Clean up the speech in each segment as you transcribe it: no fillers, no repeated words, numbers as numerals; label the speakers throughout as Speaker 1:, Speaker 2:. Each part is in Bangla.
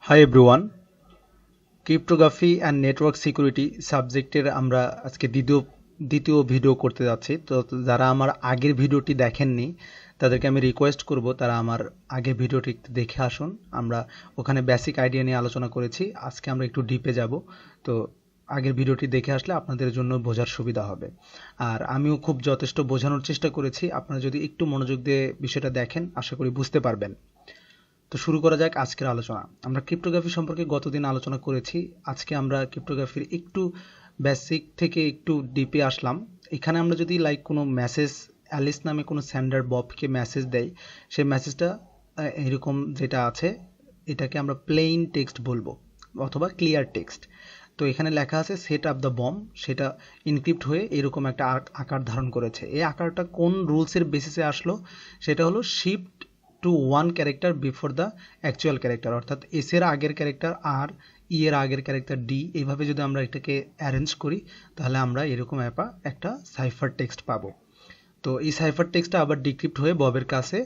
Speaker 1: Hi everyone, Cryptography and Network Security সাবজেক্টের আমরা আজকে দ্বিতীয় ভিডিও করতে যাচ্ছি। তো যারা আমার আগের ভিডিওটি দেখেননি তাদেরকে আমি রিকোয়েস্ট করব তারা আমার আগের ভিডিওটি দেখে আসুন। আমরা ওখানে বেসিক আইডিয়া নিয়ে আলোচনা করেছি। আজকে আমরা একটু ডিপে যাব। তো আগের ভিডিওটি দেখে আসলে আপনাদের জন্য বোঝার সুবিধা হবে। আর আমিও খুব যথেষ্ট বোঝানোর চেষ্টা করেছি। আপনারা যদি একটু মনোযোগ দিয়ে বিষয়টা দেখেন আশা করি বুঝতে পারবেন। তো শুরু করা যাক আজকের আলোচনা। আমরা ক্রিপ্টোগ্রাফি সম্পর্কে গতদিন আলোচনা করেছি। আজকে আমরা ক্রিপ্টোগ্রাফির একটু বেসিক থেকে একটু ডিপে আসলাম। এখানে আমরা যদি কোনো মেসেজ অ্যালিস নামে কোনো সেন্ডার ববকে মেসেজ দেয়, সেই মেসেজটা এরকম যেটা আছে এটাকে আমরা প্লেইন টেক্সট বলবো অথবা ক্লিয়ার টেক্সট। তো এখানে লেখা আছে সেট আপ দ্য বম্ব, সেটা ইনক্রিপ্ট হয়ে এরকম একটা আকার ধারণ করেছে। এই আকারটা কোন রুলসের বেসিসে আসলো? সেটা হলো shift to one character before the actual character, অর্থাৎ এস এর আগের ক্যারেক্টার আর ই এর আগের ক্যারেক্টার ডি, এইভাবে যদি আমরা এটাকে অ্যারেঞ্জ করি তাহলে আমরা এরকম একটা সাইফার টেক্সট পাবো। তো এই সাইফার টেক্সটটা আবার ডিক্রিপ্ট হয়ে ববের কাছে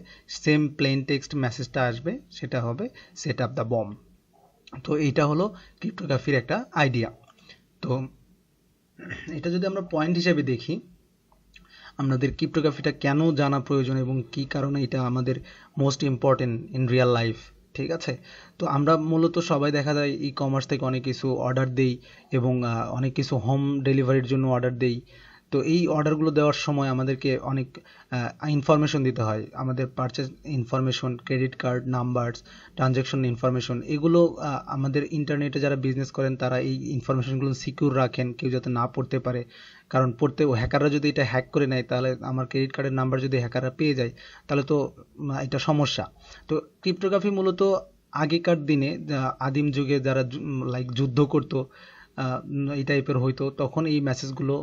Speaker 1: সেম প্লেন টেক্সট মেসেজটা আসবে, সেটা হবে সেট আপ দ্য বম্ব। তো এইটা হলো ক্রিপ্টোগ্রাফির একটা আইডিয়া। তো এটা যদি আমরা পয়েন্ট হিসেবে দেখি, আমাদের ক্রিপ্টোগ্রাফিটা কেন জানা প্রয়োজন এবং কী কারণে এটা আমাদের most important in real life, ঠিক আছে? তো আমরা মূলত সবাই দেখা যায় ই কমার্স থেকে অনেক কিছু অর্ডার দেই এবং অনেক কিছু হোম ডেলিভারির জন্য অর্ডার দেই। তো এই অর্ডারগুলো দেওয়ার সময় আমাদেরকে অনেক ইনফরমেশন দিতে হয়, আমাদের purchase information, credit card numbers, transaction information, এগুলো আমাদের ইন্টারনেটে যারা বিজনেস করেন তারা এই ইনফরমেশনগুলো সিকিউর রাখেন, কেউ যাতে না পড়তে পারে। কারণ হ্যাকাররা যদি এটা হ্যাক করে নেয় তাহলে আমার ক্রেডিট কার্ডের নাম্বার যদি হ্যাকাররা পেয়ে যায় তাহলে তো এটা সমস্যা। তো ক্রিপ্টোগ্রাফি মূলত আগেকার দিনে আদিম যুগে যারা যুদ্ধ করতো এই টাইপের হইতো, তখন এই মেসেজগুলো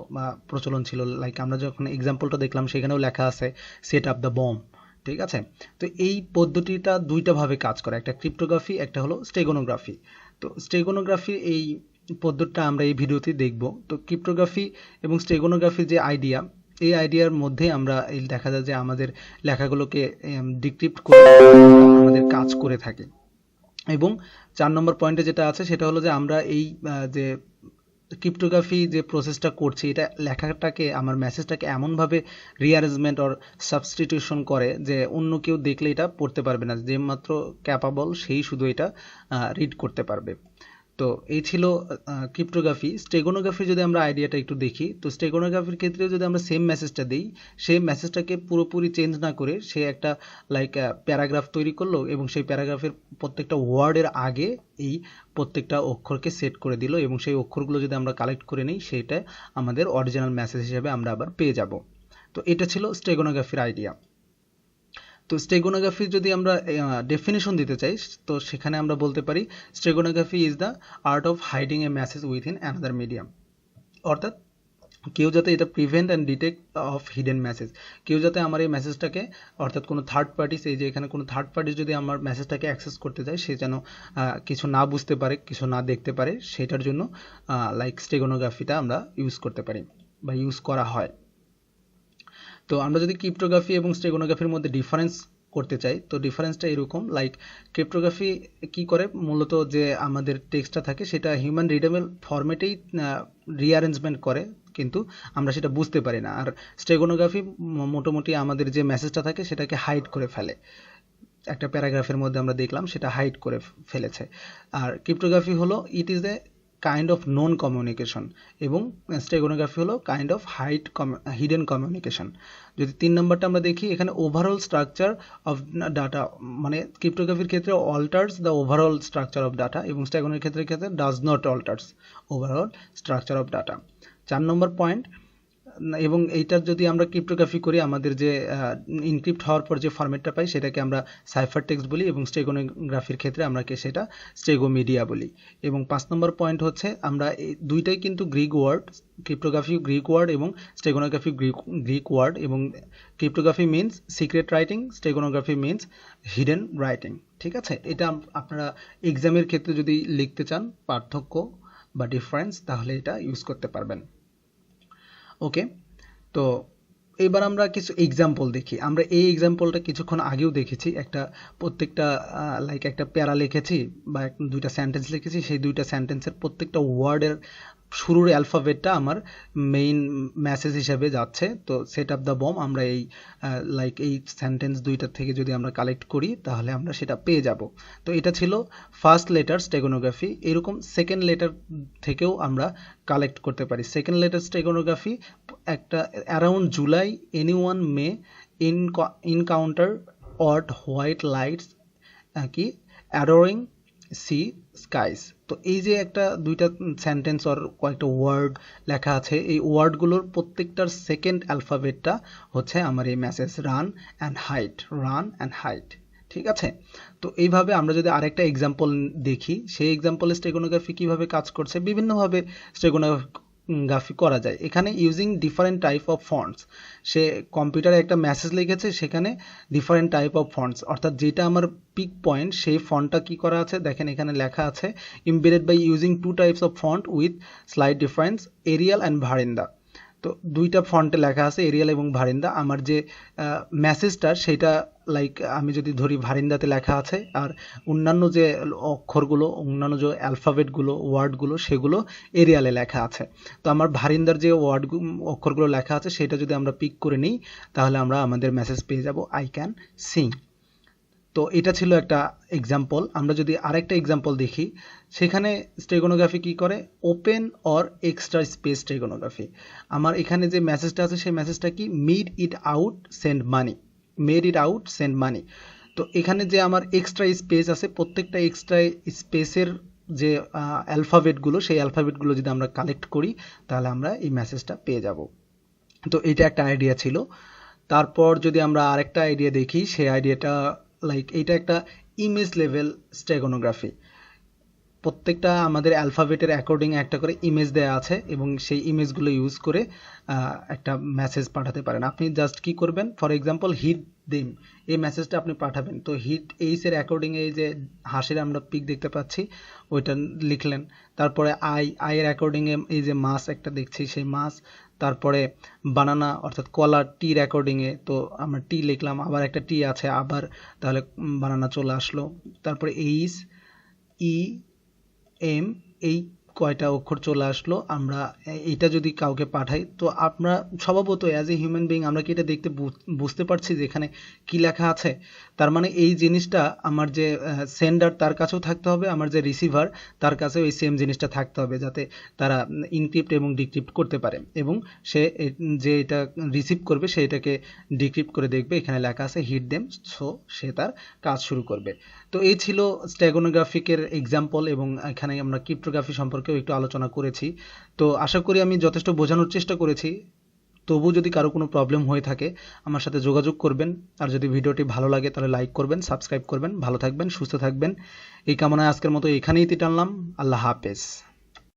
Speaker 1: প্রচলন ছিল। আমরা যখন এক্সাম্পলটা দেখলাম সেখানেও লেখা আছে সেট আপ দ্য বম্ব, ঠিক আছে? তো এই পদ্ধতিটা দুইটা ভাবে কাজ করে, একটা ক্রিপ্টোগ্রাফি, একটা হলো স্টেগনোগ্রাফি। তো স্টেগনোগ্রাফি এই পদ্ধতিটা আমরা এই ভিডিওতে দেখব। তো ক্রিপ্টোগ্রাফি এবং স্টেগনোগ্রাফির যে আইডিয়া, এই আইডিয়ার মধ্যে আমরা এই দেখা যায় যে আমাদের লেখাগুলোকে ডিক্রিপ্ট করে আমাদের কাজ করে থাকি। এবং 4 নম্বর পয়েন্টে যেটা আছে সেটা হলো যে আমরা এই যে ক্রিপ্টোগ্রাফি যে প্রসেসটা করছি এটা লেখাটাকে, আমার মেসেজটাকে এমনভাবে রিঅ্যারেঞ্জমেন্ট অর সাবস্টিটিউশন করে যে অন্য কেউ দেখলে এটা পড়তে পারবে না, যে মাত্র ক্যাপাবল সেই শুধু এটা রিড করতে পারবে। তো এই ছিল ক্রিপ্টোগ্রাফি। স্টেগনোগ্রাফি যদি আমরা আইডিয়াটা একটু দেখি, তো স্টেগনোগ্রাফির ক্ষেত্রে যদি আমরা সেম মেসেজটা দিই, সেই মেসেজটাকে পুরোপুরি চেঞ্জ না করে সে একটা প্যারাগ্রাফ তৈরি করলো এবং সেই প্যারাগ্রাফের প্রত্যেকটা ওয়ার্ডের আগে এই প্রত্যেকটা অক্ষরকে সেট করে দিল এবং সেই অক্ষরগুলো যদি আমরা কালেক্ট করে নিই সেটা আমাদের অরিজিনাল মেসেজ হিসেবে আমরা আবার পেয়ে যাব। তো এটা ছিল স্টেগনোগ্রাফির আইডিয়া। তো স্টেগনোগ্রাফি যদি আমরা ডেফিনেশন দিতে চাই তো সেখানে আমরা বলতে পারি steganography is the art of hiding a message within another medium, অর্থাৎ কেউ যাতে এটা prevent and detect of hidden message, কেউ যাতে আমার এই মেসেজটাকে, অর্থাৎ কোনো থার্ড পার্টিস, এই যে এখানে কোনো থার্ড পার্টি যদি আমার মেসেজটাকে অ্যাক্সেস করতে যায় সে যেন কিছু না বুঝতে পারে, কিছু না দেখতে পারে, সেটার জন্য স্টেগনোগ্রাফিটা আমরা ইউজ করতে পারি বা ইউজ করা হয়। তো আমরা যদি ক্রিপ্টোগ্রাফি এবং স্টেগনোগ্রাফির মধ্যে ডিফারেন্স করতে চাই তো ডিফারেন্সটা এরকম, ক্রিপ্টোগ্রাফি কি করে, মূলত যে আমাদের টেক্সটটা থাকে সেটা হিউম্যান রিডেবল ফরম্যাটেই রিঅ্যারেঞ্জমেন্ট করে, কিন্তু আমরা সেটা বুঝতে পারি না। আর স্টেগনোগ্রাফি মোটামুটি আমাদের যে মেসেজটা থাকে সেটাকে হাইড করে ফেলে, একটা প্যারাগ্রাফের মধ্যে আমরা দেখলাম সেটা হাইড করে ফেলেছে। আর ক্রিপ্টোগ্রাফি হলো it is a kind of non communication এবং স্টেগনোগ্রাফি হলো কাইন্ড অফ হিডেন কমিউনিকেশন। যদি 3 নম্বরটা আমরা দেখি, এখানে ওভারঅল স্ট্রাকচার অফ ডাটা, মানে ক্রিপ্টোগ্রাফির ক্ষেত্রে alters the overall structure of data এবং স্টেগনোর ক্ষেত্রে does not alters overall structure of data. 4 number point, এবং এইটার যদি আমরা ক্রিপ্টোগ্রাফি করি আমাদের যে ইনক্রিপ্ট হওয়ার পর যে ফরম্যাটটা পাই সেটাকে আমরা সাইফার টেক্সট বলি এবং স্টেগনোগ্রাফির ক্ষেত্রে আমরা সেটা স্টেগোমিডিয়া বলি। এবং 5 নম্বর পয়েন্ট হচ্ছে আমরা এই দুইটাই কিন্তু Greek word, cryptography Greek word এবং স্টেগনোগ্রাফি গ্রিক ওয়ার্ড, এবং cryptography means secret writing, steganography means hidden writing, ঠিক আছে? এটা আপনারা এক্সামের ক্ষেত্রে যদি লিখতে চান পার্থক্য বা ডিফারেন্স তাহলে এটা ইউজ করতে পারবেন। ওকে, তো এবার আমরা কিছু এক্সাম্পল দেখি। আমরা এই এক্সাম্পলটা কিছুক্ষণ আগেও দেখেছি, একটা প্রত্যেকটা লাইক একটা প্যারা লিখেছি বা দুইটা সেন্টেন্স লিখেছি, সেই দুইটা সেন্টেন্সের প্রত্যেকটা ওয়ার্ডের শুরুর অ্যালফাবেটটা আমার মেইন মেসেজ হিসেবে যাচ্ছে। তো সেট আপ দ্য বম আমরা এই লাইক এই সেন্টেন্স দুইটা থেকে যদি আমরা কালেক্ট করি তাহলে আমরা সেটা পেয়ে যাব। তো এটা ছিল ফার্স্ট লেটার স্টেগনোগ্রাফি। এরকম সেকেন্ড লেটার থেকেও আমরা কালেক্ট করতে পারি। সেকেন্ড লেটার স্টেগনোগ্রাফি একটা অ্যারাউন্ড জুলাই এনিওয়ান মে ইনকাউন্টার অড হোয়াইট লাইটস কি অ্যাডোরিং সি স্কাইস। তো এই যে একটা দুইটা সেন্টেন্স আর কয়েকটা ওয়ার্ড লেখা আছে, এই ওয়ার্ডগুলোর প্রত্যেকটার সেকেন্ড অ্যালফাবেটটা হচ্ছে আমার এই message run and hide, run and hide. ঠিক আছে, তো এইভাবে আমরা যদি আরেকটা এক্সাম্পল দেখি, সেই এক্সাম্পলে স্টেগনোগ্রাফি কীভাবে কাজ করছে, বিভিন্নভাবে স্টেগনোগ্রাফি করা যায়। এখানে using different type of fonts, সে কম্পিউটারে একটা মেসেজ লিখেছে, সেখানে ডিফারেন্ট টাইপ অফ ফন্টস, অর্থাৎ যেটা আমার পিক পয়েন্ট সেই ফন্টটা কি করা আছে দেখেন এখানে লেখা আছে embedded by using two types of font with slight difference Arial and ভারিন্দা। তো দুইটা ফন্টে লেখা আছে এরিয়াল এবং ভারিন্দা। আমার যে মেসেজটা সেটা লাইক আমি যদি ধরি ভারিন্দাতে লেখা আছে, আর অন্যান্য যে অক্ষরগুলো, অন্যান্য যে অ্যালফাবেটগুলো, ওয়ার্ডগুলো সেগুলো এরিয়ালে লেখা আছে। তো আমার ভারিন্দার যে অক্ষরগুলো লেখা আছে সেটা যদি আমরা পিক করে নিই তাহলে আমরা আমাদের মেসেজ পেয়ে যাব আই ক্যান সিং। তো এটা ছিল একটা এক্সাম্পল। আমরা যদি আরেকটা এক্সাম্পল দেখি, সেখানে স্টেগনোগ্রাফি কি করে, ওপেন অর এক্সট্রা স্পেস স্টেগনোগ্রাফি। আমার এখানে যে মেসেজটা আছে সেই মেসেজটা কি made it out send money, made it out send money. তো এখানে যে আমার এক্সট্রা স্পেস আছে, প্রত্যেকটা এক্সট্রা স্পেসের যে অ্যালফাবেটগুলো, সেই অ্যালফাবেটগুলো যদি আমরা কালেক্ট করি তাহলে আমরা এই মেসেজটা পেয়ে যাব। তো এটা একটা আইডিয়া ছিল। তারপর যদি আমরা আরেকটা আইডিয়া দেখি, সেই আইডিয়াটা লাইক এইটা একটা ইমেজ লেভেল স্টেগনোগ্রাফি। প্রত্যেকটা আমাদের অ্যালফাবেটের অ্যাকর্ডিং একটা করে ইমেজ দেওয়া আছে এবং সেই ইমেজগুলো ইউজ করে একটা মেসেজ পাঠাতে পারেন। আপনি জাস্ট কি করবেন, ফর এক্সাম্পল হিট দেম, এই মেসেজটা আপনি পাঠাবেন। তো হিট এইসের অ্যাকর্ডিং এই যে হাসির আমরা পিক দেখতে পাচ্ছি ওইটা লিখলেন। তারপরে আইয়ের অ্যাকর্ডিংয়ে এই যে মাস একটা দেখছি সেই মাস। তারপরে বানানা অর্থাৎ কলা, টির অ্যাকর্ডিংয়ে তো আমরা টি লিখলাম, আবার একটা টি আছে আবার, তাহলে বানানা চলে আসলো। তারপরে এইচ, ই, এম, এই কয়টা অক্ষর চলে আসলো। আমরা এটা যদি কাউকে পাঠাই তো আমরা স্বভাবত অ্যাজ এ হিউম্যান বিইং আমরা কি এটা দেখতে বুঝতে পারছি যে এখানে কি লেখা আছে। তার মানে এই জিনিসটা আমার যে সেন্ডার তার কাছেও থাকতে হবে, আমার যে রিসিভার তার কাছেও এই সেম জিনিসটা থাকতে হবে, যাতে তারা ইনক্রিপ্ট এবং ডিক্রিপ্ট করতে পারে এবং সে যে এটা রিসিভ করবে সে এটাকে ডিক্রিপ্ট করে দেখবে এখানে লেখা আছে হিট দেম, সো সে তার কাজ শুরু করবে। তো এই ছিল স্টেগনোগ্রাফিকের এক্সাম্পল এবং এখানে আমরা ক্রিপ্টোগ্রাফি সম্পর্কেও একটু আলোচনা করেছি। তো আশা করি আমি যথেষ্ট বোঝানোর চেষ্টা করেছি। তবু যদি কারো কোনো প্রবলেম হয়ে থাকে আমার সাথে যোগাযোগ করবেন। আর যদি ভিডিওটি ভালো লাগে তাহলে লাইক করবেন, সাবস্ক্রাইব করবেন। ভালো থাকবেন, সুস্থ থাকবেন, এই কামনায় আজকের মতো এখানেই টানলাম। আল্লাহ হাফেজ।